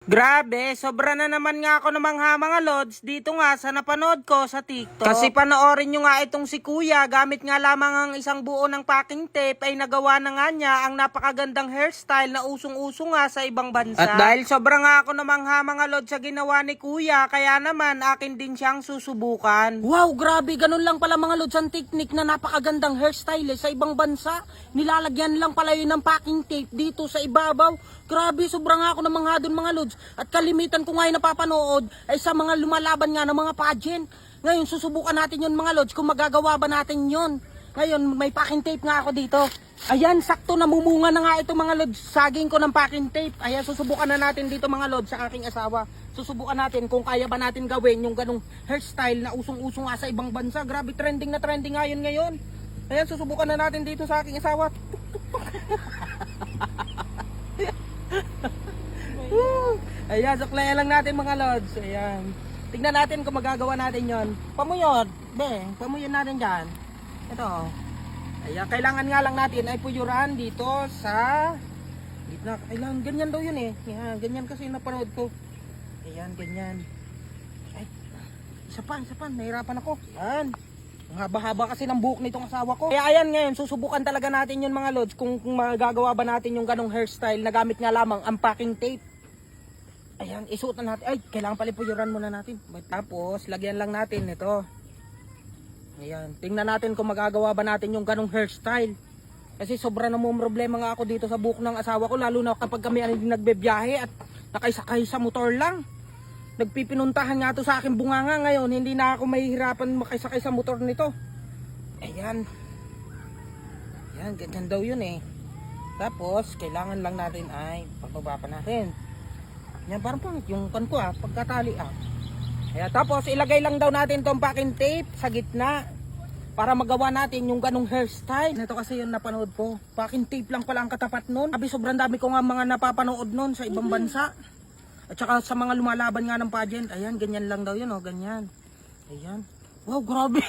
Grabe, sobra na naman nga ako namangha mga lods dito nga sa napanood ko sa TikTok. Kasi panoorin nyo nga itong si Kuya, gamit nga lamang ang isang buo ng packing tape ay nagawa na nga niya ang napakagandang hairstyle na usong-uso nga sa ibang bansa. At dahil sobra nga ako namangha mga lods sa ginawa ni Kuya, kaya naman akin din siyang susubukan. Wow, grabe, ganun lang pala mga lods ang technique na napakagandang hairstyle sa ibang bansa. Nilalagyan lang pala yun ng packing tape dito sa ibabaw. Grabe, sobra nga ako namangha dun mga lods. At kalimitan ko ngayon napapanood ay sa mga lumalaban nga ng mga pageant. Ngayon susubukan natin yun mga lods kung magagawa ba natin yun. Ngayon may packing tape nga ako dito. Ayan, sakto namumunga na nga ito mga lods. Saging ko ng packing tape. Ayan, susubukan na natin dito mga lods sa aking asawa. Susubukan natin kung kaya ba natin gawin yung ganong hairstyle na usong-usong nga sa ibang bansa. Grabe, trending na trending nga yun ngayon. Ayan, susubukan na natin dito sa aking asawa. Ayan, suklayan lang natin mga lods. Ayan. Tingnan natin kung magagawa natin yon. Pamuyod. Pamuyon natin dyan. Ito. Ayan, kailangan nga lang natin ay puyuran dito sa gitna. Kailangan, ganyan daw yun eh. Ayan, ganyan kasi napanood ko. Ayan, ganyan. Ay, isa pa. Nahirapan ako. Ayan. Ang haba-haba kasi ng buhok nitong asawa ko. Kaya ayan ngayon, susubukan talaga natin yun mga lods kung magagawa ba natin yung ganong hairstyle na gamit nga lamang ang packing tape. Ayan, isuot na natin. Ay, kailangan pala puyuran muna natin. Tapos, lagyan lang natin ito. Ayan, tingnan natin kung magagawa ba natin yung ganong hairstyle. Kasi sobra na mo problema nga ako dito sa buhok ng asawa ko. Lalo na kapag kami nagbebiyahe at nakaisakay sa motor lang. Nagpipinuntahan nga to sa aking bunganga ngayon. Hindi na ako mahihirapan makisakay sa motor nito. Ayan. Ayan, ganyan daw yun eh. Tapos, kailangan lang natin ay pagbaba pa natin. Yan, parang pangit yung kan ko pagkatali Ayan, tapos ilagay lang daw natin tong packing tape sa gitna para magawa natin yung ganong hairstyle. Ito kasi yung napanood ko. Packing tape lang pala ang katapat nun. Abi, sobrang dami ko nga mga napapanood nun sa ibang bansa. At saka sa mga lumalaban nga ng pageant. Ayan, ganyan lang daw yun ganyan. Ayan. Wow, grabe.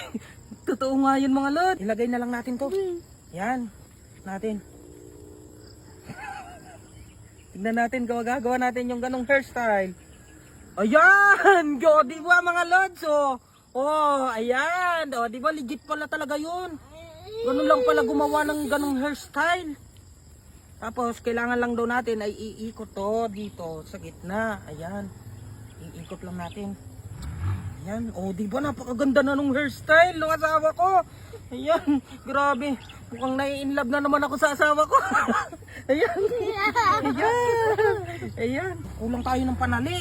Totoo nga yun mga lord. Ilagay na lang natin to. Ayan, natin. Tignan natin kung magagawa natin yung ganong hairstyle. Ayan! Go, di ba mga lods? Ayan. Di ba legit pala talaga yun? Ganun lang pala gumawa ng ganong hairstyle. Tapos, kailangan lang daw natin ay iikot to dito sa gitna. Ayan. Iikot lang natin. Ayan. Di ba napakaganda na nung hairstyle ng asawa ko? Ayan. Grabe. Mukhang nai-inlove na naman ako sa asawa ko. Ayan. Ayan. Kulang tayo ng panali.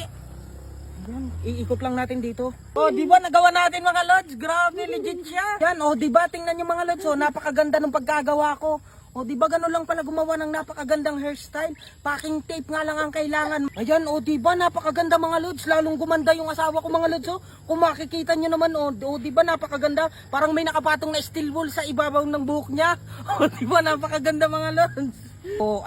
Ayan. Iikot lang natin dito. Di ba nagawa natin mga lods? Grabe, legit siya. Ayan, di ba tingnan niyo mga lods, napakaganda ng pagkagawa ko. Di ba gano'n lang pala gumawa ng napakagandang hairstyle? Packing tape nga lang ang kailangan. Ayan, di ba napakaganda mga lods? Lalong gumanda yung asawa ko mga lods. Kung makikita nyo naman, di ba napakaganda? Parang may nakapatong na steel wool sa ibabaw ng buhok niya. Di ba napakaganda mga lods?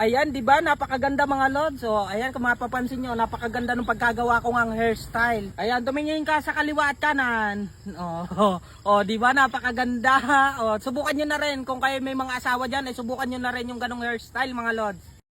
Ayan, di ba napakaganda mga lods. Ayan, kung mapapansin nyo, napakaganda ng pagkagawa ko ng hairstyle. Ayan, tumingin ka sa kaliwa at kanan. Di ba napakaganda? Subukan nyo na rin kung kayo may mga asawa dyan, subukan nyo na rin yung ganong hairstyle mga lods.